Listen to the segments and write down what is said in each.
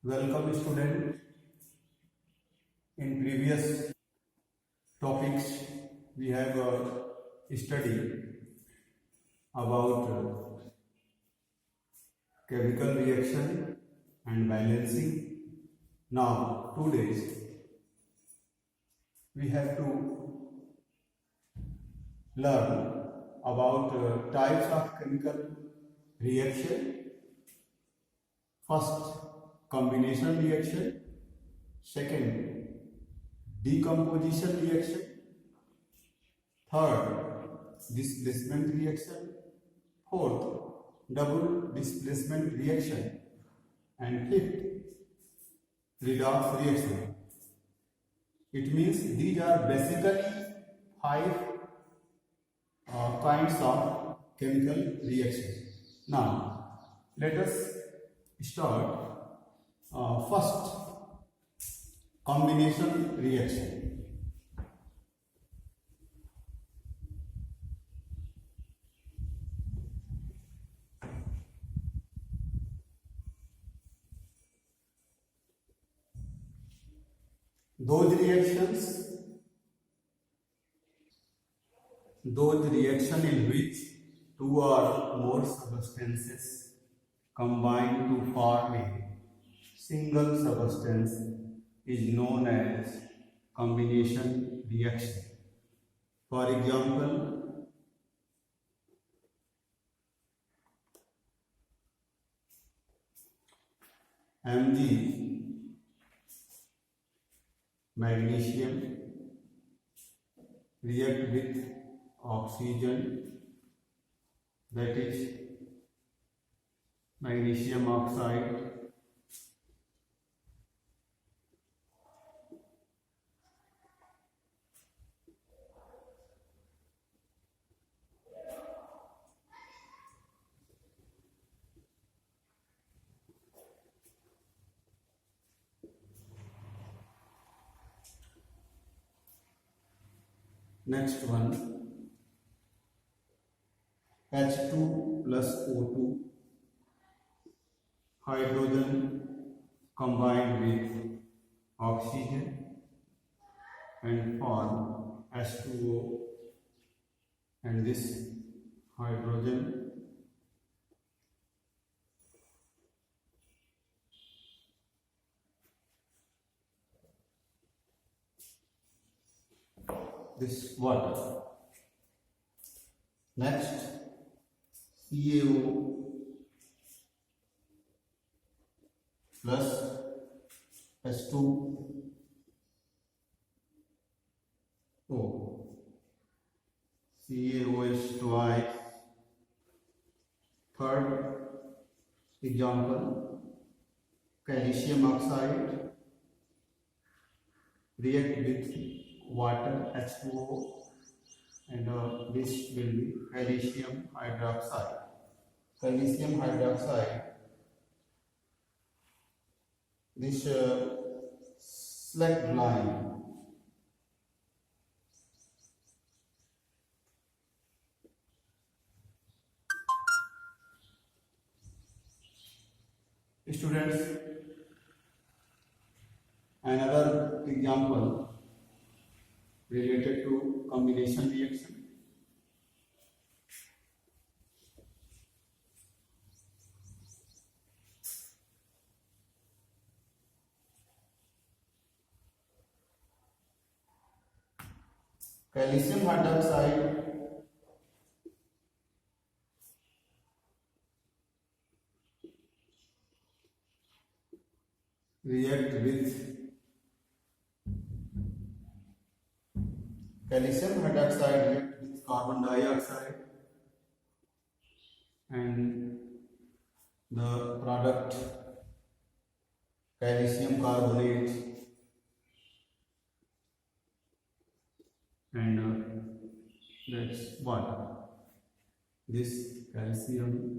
Welcome student. In previous topics we have studied about chemical reaction and balancing. Now today we have to learn about types of chemical reaction. First, combination reaction. Second, decomposition reaction. Third, displacement reaction. Fourth, double displacement reaction. And fifth, redox reaction. It means these are basically five kinds of chemical reactions. Now, let us start. First, combination reaction. Those reaction in which two or more substances combine to form a single substance is known as combination reaction. For example, Mg magnesium react with oxygen, that is magnesium oxide, next one, H2 plus O2, hydrogen combined with oxygen and form H2O, and this hydrogen this water. Next, CaO plus H2O. CaOH twice. Third example, calcium oxide react with water H2O, and this will be calcium hydroxide. Calcium hydroxide, this slack line students, another example related to combination reaction. Calcium hydroxide react with carbon dioxide, and the product calcium carbonate, and that's water. This calcium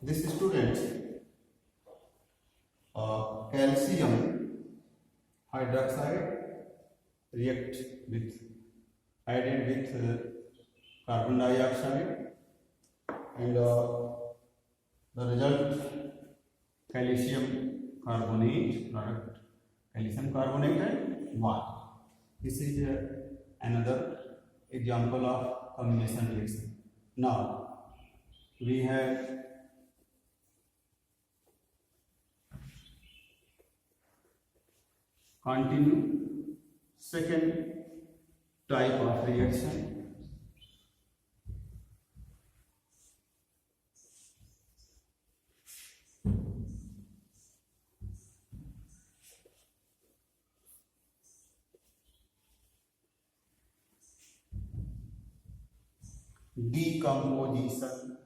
this student, calcium hydroxide react with added with carbon dioxide, and the result calcium carbonate product, calcium carbonate and water. This is another example of combination reaction. Now we have continue second type of reaction. Decomposition.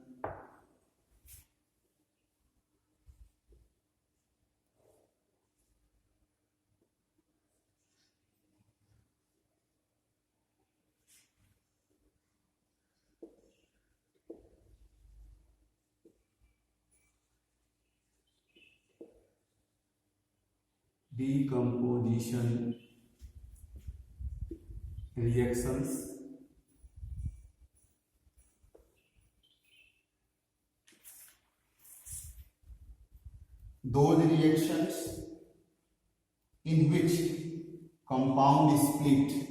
Decomposition reactions. Those reactions in which compound is split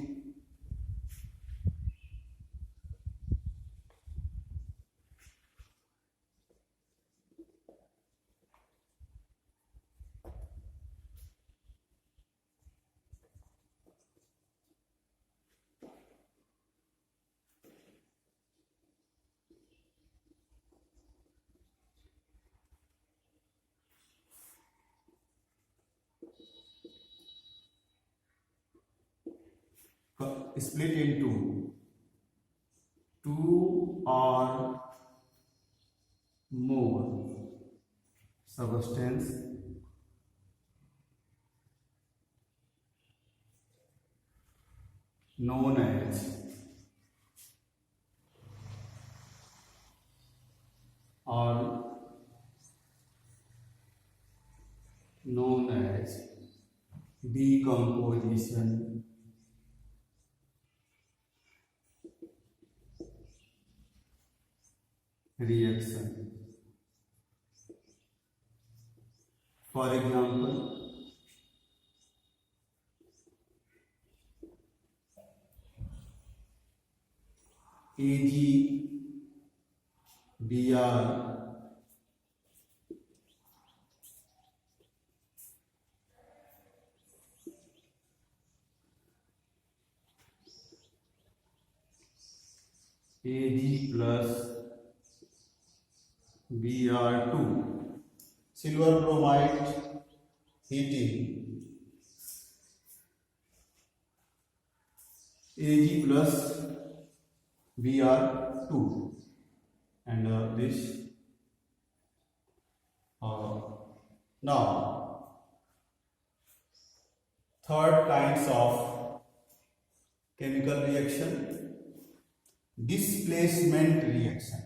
split into two or more substance known as decomposition reaction. For example, AgBr Ag plus Br2, silver bromide heating, Ag plus Br2, and this now third kinds of chemical reaction, displacement reaction.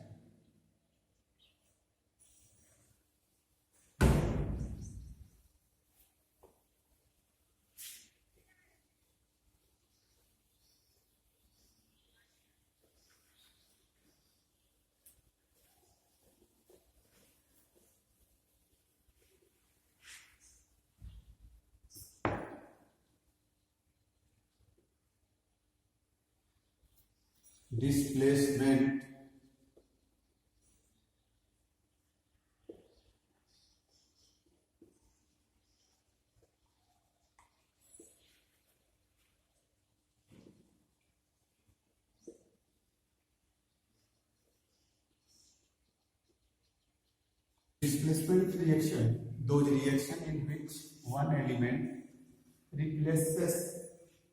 Displacement reaction, those reactions in which one element replaces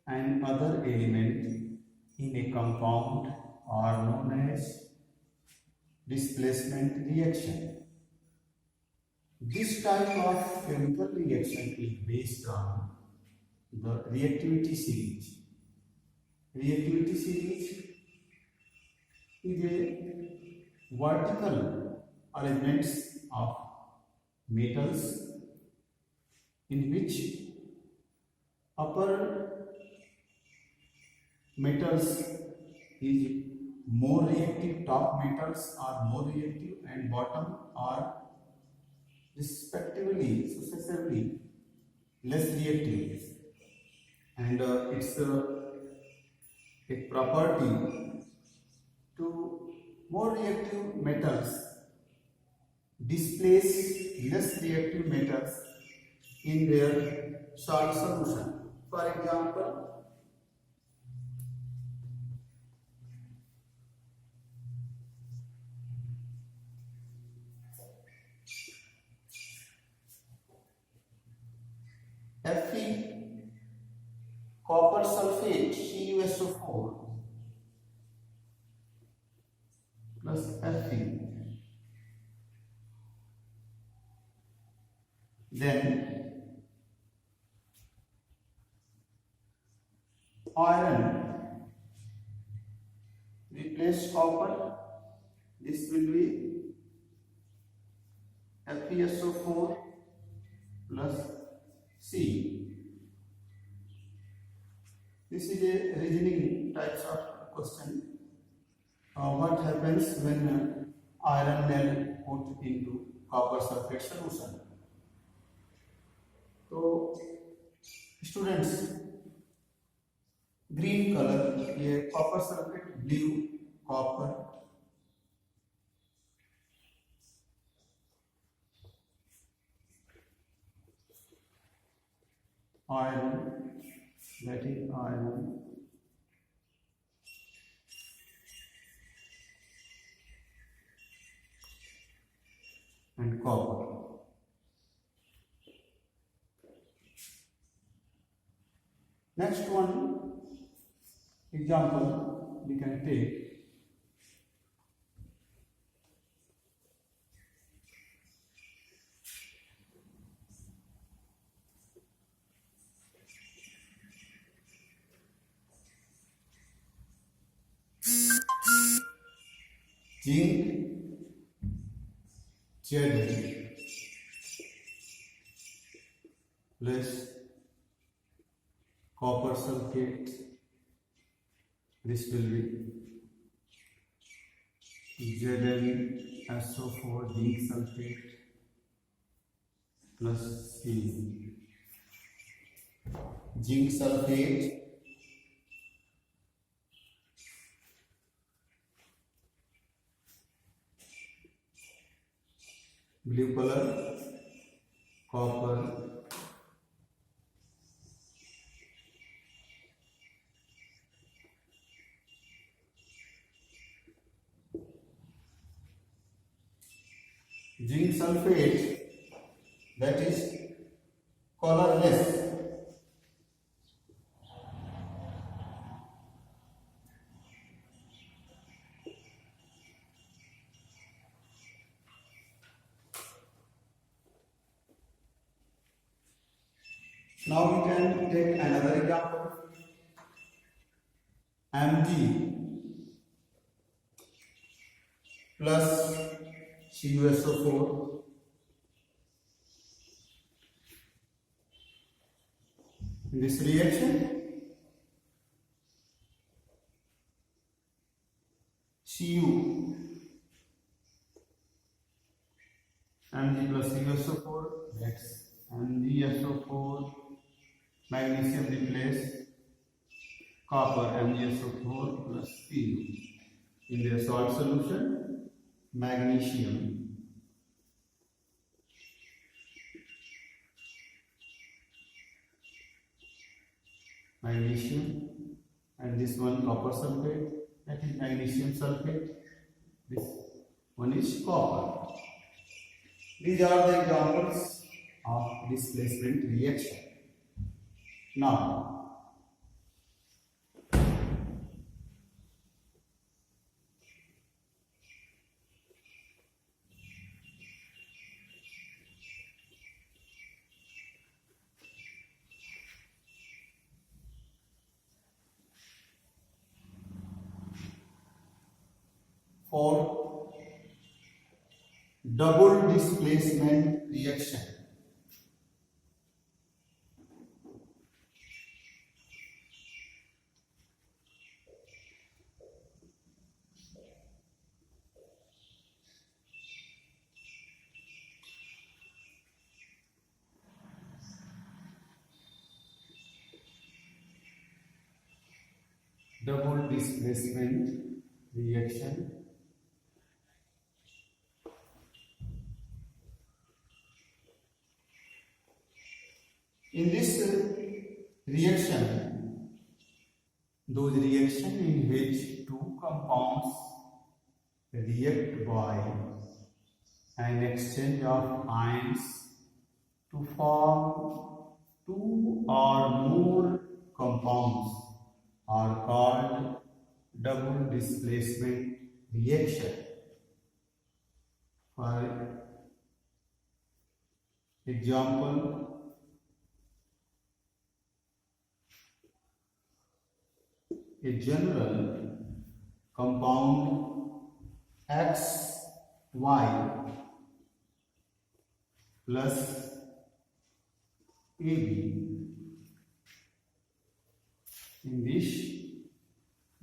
another element in a compound are known as displacement reaction. This type of chemical reaction is based on the reactivity series. Reactivity series is a vertical arrangement of metals in which upper metals is more reactive, top metals are more reactive and bottom are respectively, successively less reactive. And it's a property to more reactive metals displace less reactive metals in their salt solution. For example, Fe copper sulfate CuSO4 plus Fe. Then iron replace copper. This will be FeSO4 plus C. This is a reasoning types of question. What happens when iron then put into copper sulfate solution? So students, green color ये copper sulfate, blue copper, iron, that is iron, and copper. Next one example we can take. Zinc, Zd plus copper sulfate. This will be ZnSO4 zinc sulfate plus C. Zinc sulfate blue color, copper, zinc sulfate, that is colorless. Now we can take another example. Mg plus CuSO4. In this reaction, Cu Mg plus CuSO4, that's MgSO4, magnesium replace copper, MgSO4 plus Cu. In their salt solution, magnesium, and this one copper sulfate, that is magnesium sulfate. This one is copper. These are the examples of displacement reaction. Now, for double displacement reaction. Double displacement reaction. In this reaction, those reaction in which two compounds react by an exchange of ions to form two or more compounds are called double displacement reaction. For example, a general compound XY plus AB. In this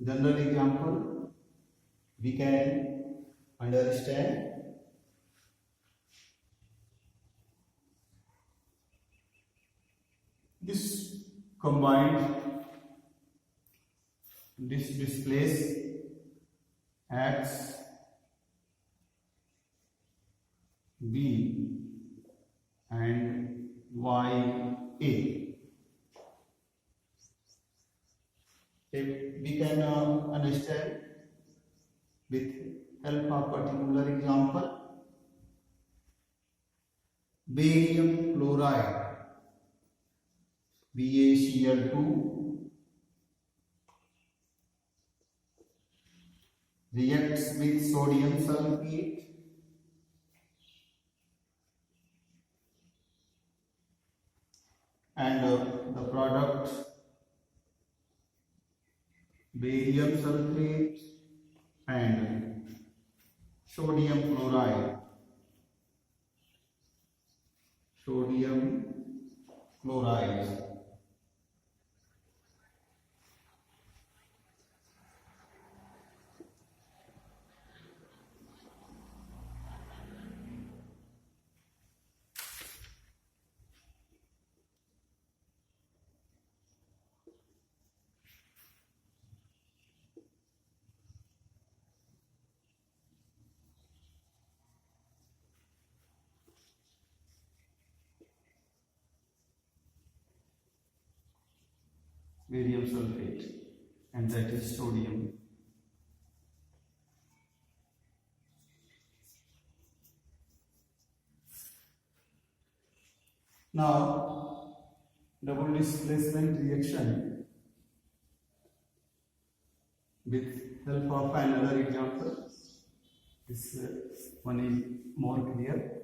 general example, we can understand this combined, this displays X, B and Y, A. We can understand with help of particular example. Barium chloride, BaCl2, reacts with sodium sulfate and the product barium sulfate and sodium chloride. Sodium chloride. Barium sulfate, and that is sodium. Now, double displacement reaction with help of another example. This one is more clear.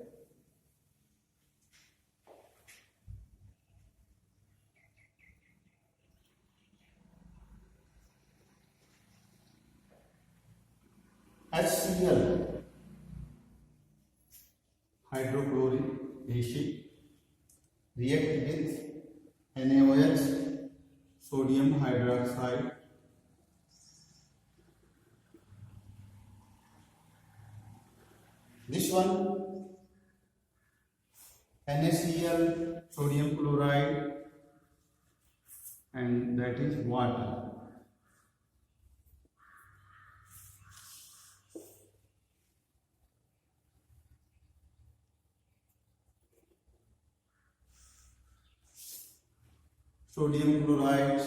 HCl, hydrochloric acid, react with NaOH, sodium hydroxide, this one NaCl, sodium chloride, and that is water. Sodium chloride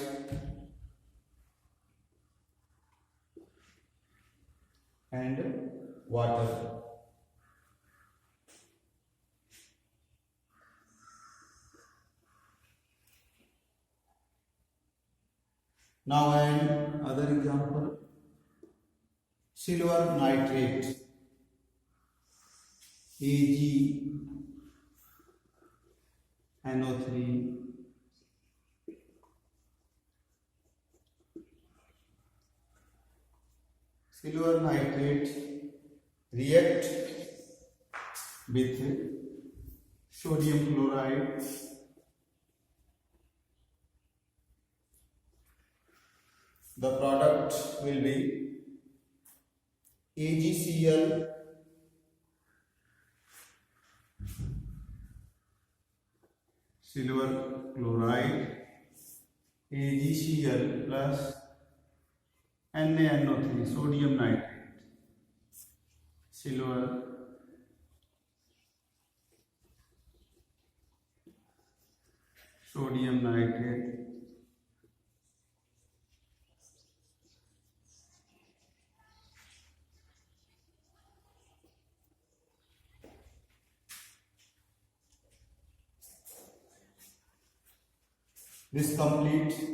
and water. Now another example, silver nitrate, AgNO3, silver nitrate react with sodium chloride. The product will be AgCl silver chloride, AgCl plus NaNO3 sodium nitrate, silver sodium nitrate, this complete